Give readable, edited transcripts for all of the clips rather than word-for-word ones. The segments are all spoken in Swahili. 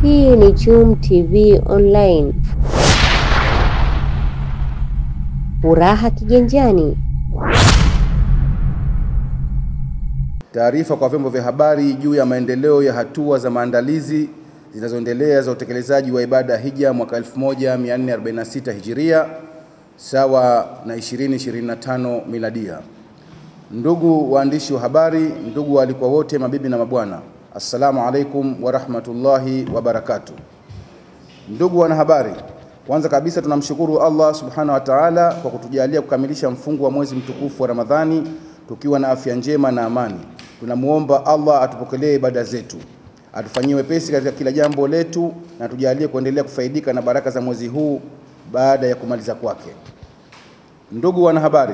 Hii ni Chum TV Online. Furaha kiganjani. Taarifa kwa vyombo vya habari juu ya maendeleo ya hatua za maandalizi zinazoendelea za utekelezaji wa ibada ya Hija mwaka 1446 Hijiria sawa na 2025 Miladia. Ndugu waandishi wa habari, ndugu walikuwa wote, mabibi na mabwana, assalamu alaikum wa rahmatullahi wa barakatuh. Ndugu wanahabari, kwanza kabisa tunamshukuru Allah subhanahu wa ta'ala kwa kutujalia kukamilisha mfungo wa mwezi mtukufu wa Ramadhani tukiwa na afya njema na amani. Tunamuomba Allah atupokelee ibada zetu, atufanyie wepesi katika kila jambo letu, na tujalie kuendelea kufaidika na baraka za mwezi huu baada ya kumaliza kwake. Ndugu wanahabari,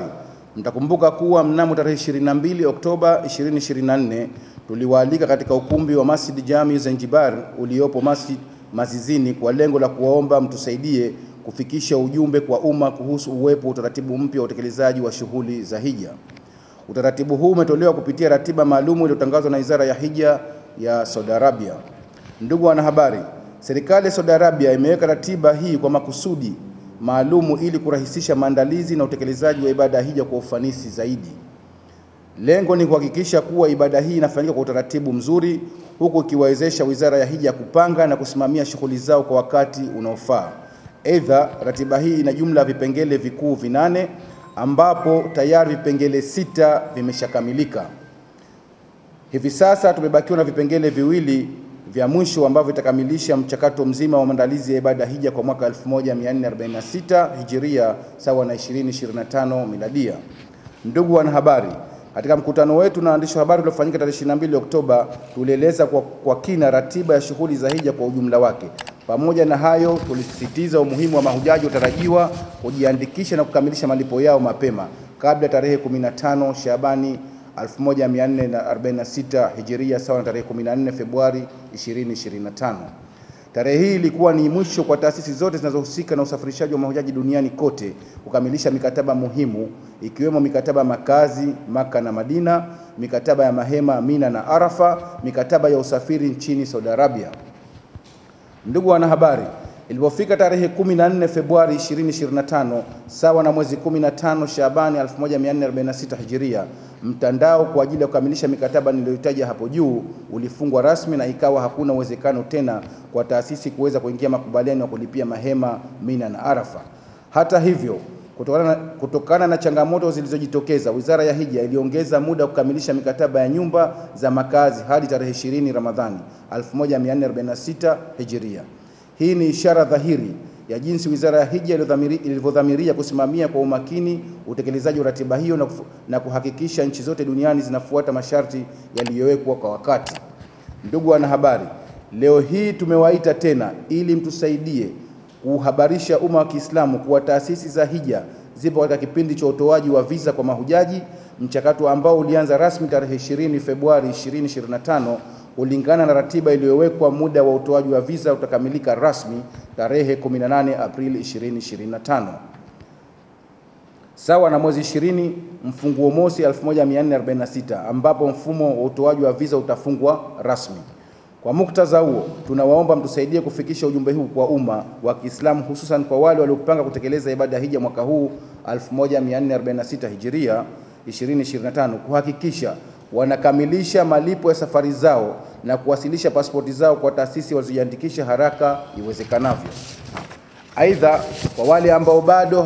mtakumbuka kuwa mnamo tarehe 22 Oktoba 2024 tuliwaalika katika ukumbi wa Masjid Jami Zanzibar uliopo Masjid Mazizini kwa lengo la kuwaomba mtusaidie kufikisha ujumbe kwa umma kuhusu uwepo utaratibu mpya wa utekelezaji wa shughuli za Hija. Utaratibu huu umetolewa kupitia ratiba maalumu iliyotangazwa na Wizara ya Hija ya Saudi Arabia. Ndugu wanahabari, serikali ya Saudi Arabia imeweka ratiba hii kwa makusudi maalumu ili kurahisisha maandalizi na utekelezaji wa ibada ya Hija kwa ufanisi zaidi. Lengo ni kuhakikisha kuwa ibada hii inafanyika kwa utaratibu mzuri, huku ikiwezesha Wizara ya Hija kupanga na kusimamia shughuli zao kwa wakati unaofaa. Aidha, ratiba hii ina jumla ya vipengele vikuu 8 ambapo tayari vipengele 6 vimeshakamilika. Hivi sasa tumebakiwa na vipengele 2 vya mwisho ambavyo vitakamilisha mchakato mzima wa maandalizi ya ibada Hija kwa mwaka 1446 Hijiria sawa na 2025 Miladia. Ndugu wanahabari, katika mkutano wetu na waandishi wa habari uliofanyika tarehe 22 Oktoba, tulieleza kwa kina ratiba ya shughuli za Hija kwa ujumla wake. Pamoja na hayo, tulisisitiza umuhimu wa mahujaji watarajiwa kujiandikisha na kukamilisha malipo yao mapema kabla tarehe 15 Shabani 1446 Hijiria sawa na tarehe 14 Februari 2025. Tarehe hii ilikuwa ni mwisho kwa taasisi zote zinazohusika na usafirishaji wa mahujaji duniani kote kukamilisha mikataba muhimu, ikiwemo mikataba makazi Maka na Madina, mikataba ya mahema Mina na Arafa, mikataba ya usafiri nchini Saudi Arabia. Ndugu wanahabari, ilipofika tarehe 14 Februari 2025 sawa na mwezi 15 Shabani 1446 Hijiria, mtandao kwa ajili ya kukamilisha mikataba niliyotaja hapo juu ulifungwa rasmi, na ikawa hakuna uwezekano tena kwa taasisi kuweza kuingia makubaliano ya kulipia mahema Mina na Arafa. Hata hivyo, kutokana na changamoto zilizojitokeza, Wizara ya Hija iliongeza muda wa kukamilisha mikataba ya nyumba za makazi hadi tarehe 20 Ramadhani 1446 Hijiria. Hii ni ishara dhahiri ya jinsi Wizara ya Hija ilivyodhamiria kusimamia kwa umakini utekelezaji wa ratiba hiyo na kuhakikisha nchi zote duniani zinafuata masharti yaliyowekwa kwa wakati. Ndugu wanahabari, leo hii tumewaita tena ili mtusaidie kuhabarisha umma wa Kiislamu kuwa taasisi za Hija zipo katika kipindi cha utoaji wa visa kwa mahujaji, mchakato ambao ulianza rasmi tarehe 20 Februari 2025 kulingana na ratiba iliyowekwa. Muda wa utoaji wa visa utakamilika rasmi tarehe 18 Aprili 2025 sawa na mwezi 20 mfunguo mosi 1446, ambapo mfumo wa utoaji wa visa utafungwa rasmi. Kwa muktadha huo, tunawaomba mtusaidie kufikisha ujumbe huu kwa umma wa Kiislamu, hususan kwa wale waliopanga kutekeleza ibada Hija mwaka huu 1446 Hijiria 2025 kuhakikisha wanakamilisha malipo ya safari zao na kuwasilisha pasipoti zao kwa taasisi walizojiandikisha haraka iwezekanavyo. Aidha, kwa wale ambao bado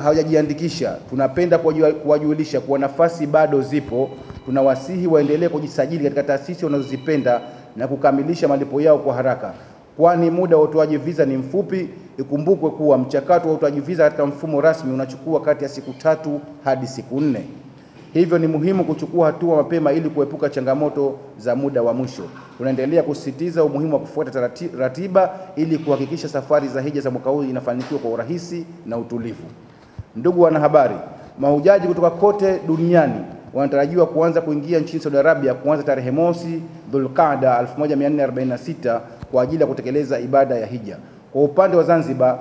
hawajajiandikisha, tunapenda kuwajulisha kuwa nafasi bado zipo. Tunawasihi waendelee kujisajili katika taasisi wanazozipenda na kukamilisha malipo yao kwa haraka, kwani muda wa utoaji visa ni mfupi. Ikumbukwe kuwa mchakato wa utoaji visa katika mfumo rasmi unachukua kati ya siku 3 hadi siku 4. Hivyo ni muhimu kuchukua hatua mapema ili kuepuka changamoto za muda wa mwisho. Tunaendelea kusisitiza umuhimu wa kufuata ratiba ili kuhakikisha safari za Hija za mwaka huu inafanikiwa kwa urahisi na utulivu. Ndugu wanahabari, mahujaji kutoka kote duniani wanatarajiwa kuanza kuingia nchini Saudi Arabia kuanza tarehe mosi Dhulqaada 1446 kwa ajili ya kutekeleza ibada ya Hija. Kwa upande wa Zanzibar,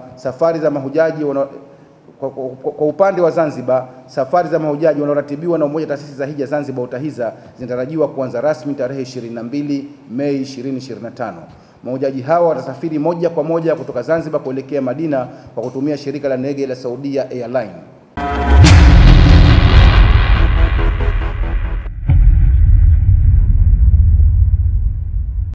safari za mahujaji wanaoratibiwa na Umoja wa Taasisi za Hija Zanzibar UTAHIZA zinatarajiwa kuanza rasmi tarehe 22 Mei 2025. Mahujaji hawa watasafiri moja kwa moja kutoka Zanzibar kuelekea Madina kwa kutumia shirika la ndege la Saudia Airline.